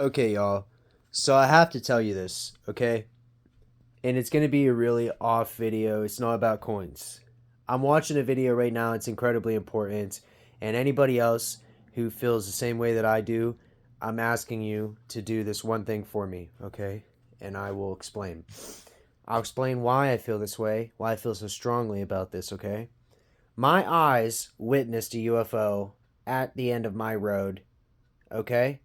Okay, y'all. So I have to tell you this, okay? And it's going to be a really off video. It's not about coins. I'm watching a video right now. It's incredibly important. And anybody else who feels the same way that I do, I'm asking you to do this one thing for me, okay? And I will explain. I'll explain why I feel this way, why I feel so strongly about this, okay? My eyes witnessed a UFO at the end of my road, okay?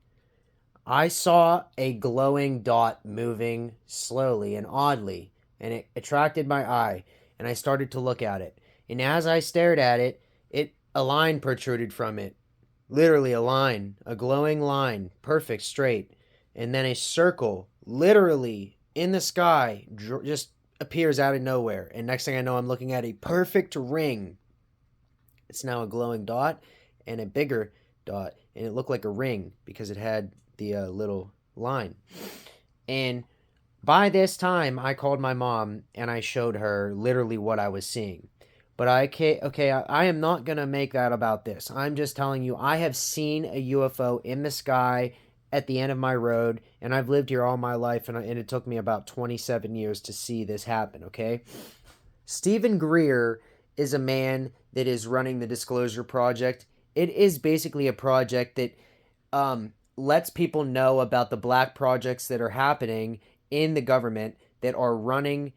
I saw a glowing dot moving slowly and oddly, and it attracted my eye, and I started to look at it. And as I stared at it, a line protruded from it. Literally a line, a glowing line, perfect straight. And then a circle, literally in the sky, just appears out of nowhere. And next thing I know, I'm looking at a perfect ring. It's now a glowing dot and a bigger dot, and it looked like a ring because it had the little line. And by this time, I called my mom and I showed her literally what I was seeing. But I am not gonna make that about this. I'm just telling you, I have seen a UFO in the sky at the end of my road, and I've lived here all my life, and it took me about 27 years to see this happen. Okay, Steven Greer is a man that is running the Disclosure Project. It is basically a project that lets people know about the black projects that are happening in the government that are running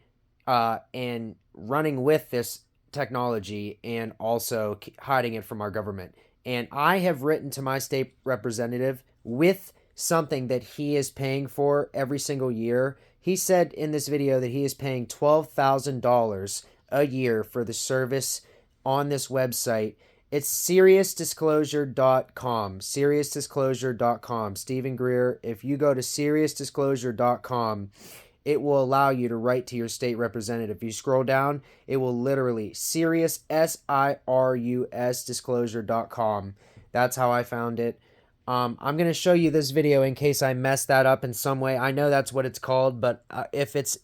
and running with this technology and also hiding it from our government. And I have written to my state representative with something that he is paying for every single year. He said in this video that he is paying $12,000 a year for the service on this website. It's seriousdisclosure.com. Seriousdisclosure.com. Steven Greer, if you go to seriousdisclosure.com, it will allow you to write to your state representative. If you scroll down, it will literally Sirius SIRUS disclosure.com. That's how I found it. I'm going to show you this video in case I messed that up in some way. I know that's what it's called, but if it's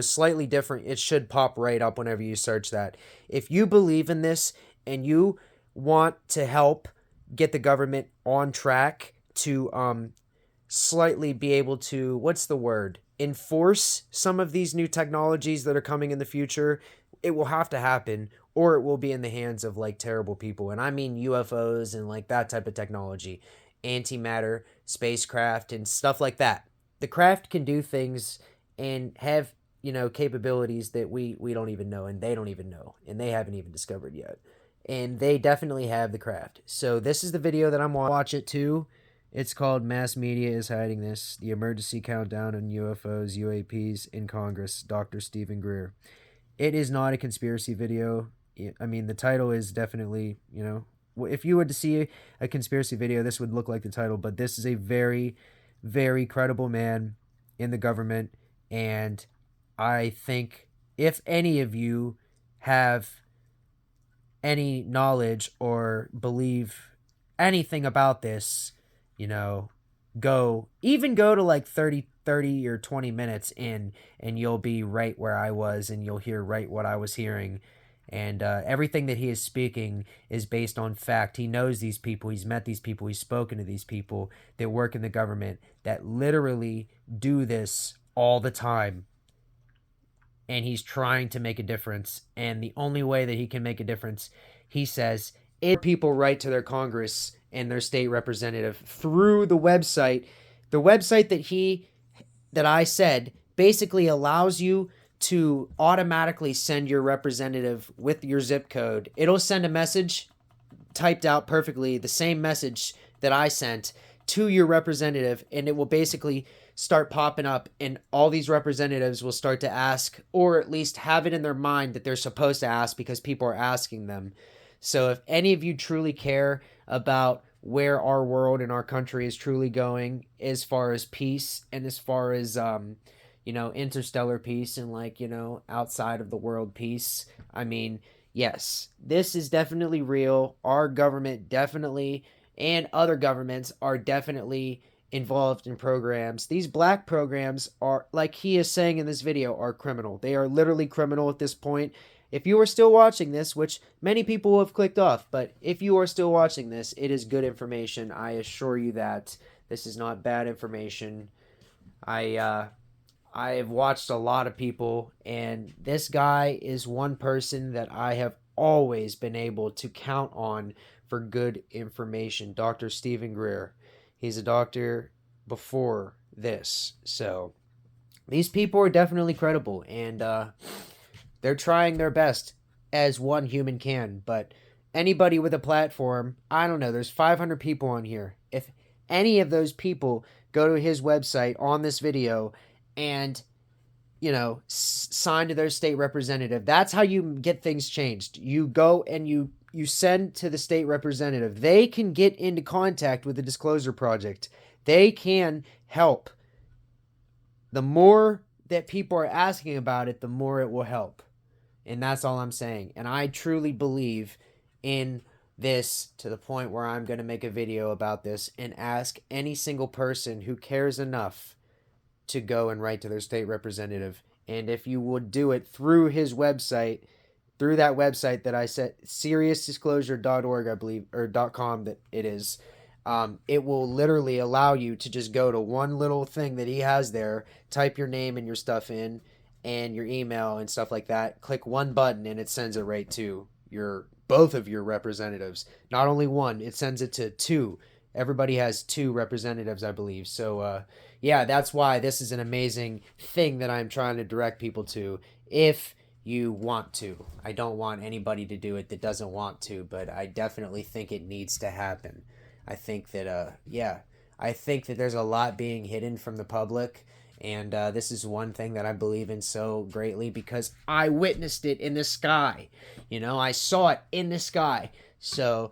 slightly different, it should pop right up whenever you search that. If you believe in this and you want to help get the government on track to slightly be able to, what's the word, enforce some of these new technologies that are coming in the future, it will have to happen, or it will be in the hands of like terrible people. And I mean UFOs and like that type of technology, antimatter, spacecraft, and stuff like that. The craft can do things and have capabilities that we don't even know, and they don't even know, and they haven't even discovered yet. And they definitely have the craft. So this is the video that I'm watch it too. It's called Mass Media is Hiding This, the Emergency Countdown on UFOs, UAPs in Congress, Dr. Steven Greer. It is not a conspiracy video. I mean, the title is definitely, if you were to see a conspiracy video, this would look like the title, but this is a very, very credible man in the government. And I think if any of you have any knowledge or believe anything about this, you know, go to like 30 or 20 minutes in, and you'll be right where I was, and you'll hear right what I was hearing. And everything that he is speaking is based on fact. He knows these people, he's met these people, he's spoken to these people that work in the government that literally do this all the time, and he's trying to make a difference. And the only way that he can make a difference, he says, is people write to their Congress and their state representative through the website. The website that I said basically allows you to automatically send your representative with your zip code. It'll send a message typed out perfectly, the same message that I sent to your representative, and it will basically start popping up, and all these representatives will start to ask, or at least have it in their mind that they're supposed to ask because people are asking them. So if any of you truly care about where our world and our country is truly going as far as peace, and as far as interstellar peace, and like, outside of the world peace, I mean, yes, this is definitely real. Our government definitely, and other governments are definitely involved in programs. These black programs are, like he is saying in this video, are criminal. They are literally criminal at this point. If you are still watching this, which many people have clicked off, but if you are still watching this, it is good information. I assure you that This is not bad information. I have watched a lot of people, and this guy is one person that I have always been able to count on for good information. Dr. Steven Greer. He's a doctor before this. So these people are definitely credible, and they're trying their best as one human can. But anybody with a platform, I don't know, there's 500 people on here. If any of those people go to his website on this video and sign to their state representative, that's how you get things changed. You go and you send to the state representative. They can get into contact with the Disclosure Project. They can help. The more that people are asking about it, the more it will help. And that's all I'm saying. And I truly believe in this to the point where I'm going to make a video about this and ask any single person who cares enough to go and write to their state representative. And if you would do it through his website, through that website that I said, seriousdisclosure.org, I believe, or .com that it is, it will literally allow you to just go to one little thing that he has there, type your name and your stuff in, and your email and stuff like that, click one button, and it sends it right to both of your representatives. Not only one, it sends it to two. Everybody has two representatives, I believe. So, yeah, that's why this is an amazing thing that I'm trying to direct people to. If you want to. I don't want anybody to do it that doesn't want to, but I definitely think it needs to happen. I think that, I think that there's a lot being hidden from the public, and this is one thing that I believe in so greatly because I witnessed it in the sky. I saw it in the sky. So,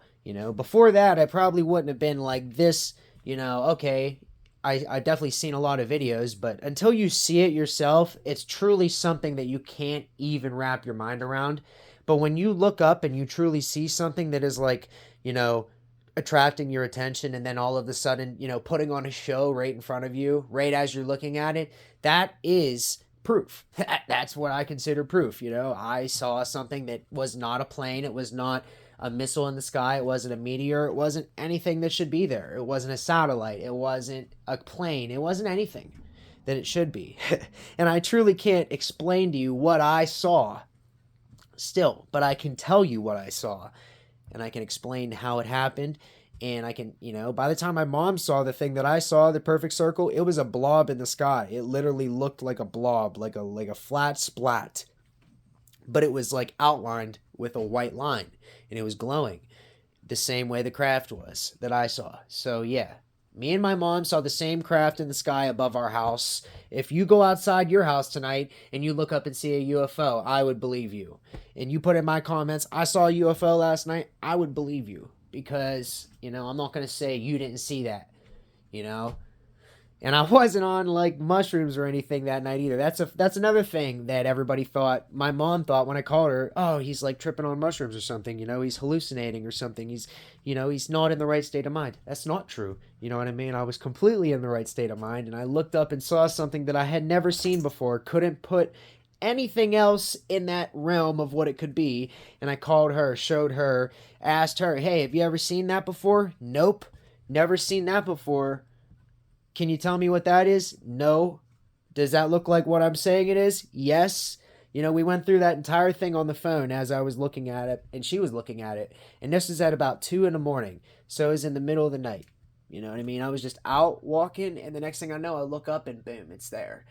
before that, I probably wouldn't have been like this, okay, I definitely seen a lot of videos, but until you see it yourself, it's truly something that you can't even wrap your mind around. But when you look up and you truly see something that is like, attracting your attention, and then all of a sudden, putting on a show right in front of you, right as you're looking at it, that is proof. That's what I consider proof. I saw something that was not a plane. It was not a missile in the sky. It wasn't a meteor. It wasn't anything that should be there. It wasn't a satellite. It wasn't a plane. It wasn't anything that it should be. And I truly can't explain to you what I saw still, but I can tell you what I saw, and I can explain how it happened. And I can, by the time my mom saw the thing that I saw, the perfect circle, it was a blob in the sky. It literally looked like a blob, like a flat splat, but it was like outlined with a white line, and it was glowing the same way the craft was that I saw. So yeah, me and my mom saw the same craft in the sky above our house. If you go outside your house tonight and you look up and see a UFO, I would believe you. And you put in my comments, I saw a UFO last night, I would believe you. Because, I'm not going to say you didn't see that, And I wasn't on, like, mushrooms or anything that night either. That's another thing that everybody thought. My mom thought when I called her, oh, he's, like, tripping on mushrooms or something. He's hallucinating or something. He's not in the right state of mind. That's not true. You know what I mean? I was completely in the right state of mind, and I looked up and saw something that I had never seen before. Couldn't put anything else in that realm of what it could be. And I called her, showed her, asked her, hey, have you ever seen that before? Nope. Never seen that before. Can you tell me what that is? No. Does that look like what I'm saying it is? Yes. We went through that entire thing on the phone as I was looking at it, and she was looking at it. And this was at about 2 a.m. So it was in the middle of the night. You know what I mean? I was just out walking, and the next thing I know, I look up and boom, it's there.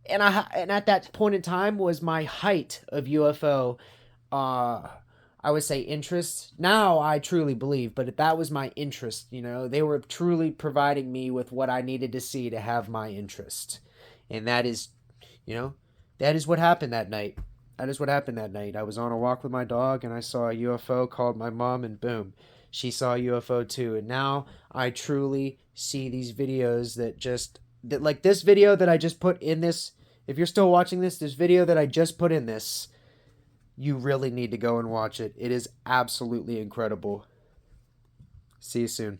And at that point in time was my height of UFO, I would say interest. Now I truly believe, but that was my interest. They were truly providing me with what I needed to see to have my interest. And that is what happened that night. That is what happened that night. I was on a walk with my dog, and I saw a UFO, called my mom, and boom, she saw a UFO too. And now I truly see these videos that like this video that I just put in this. If you're still watching this video that I just put in this, you really need to go and watch it. It is absolutely incredible. See you soon.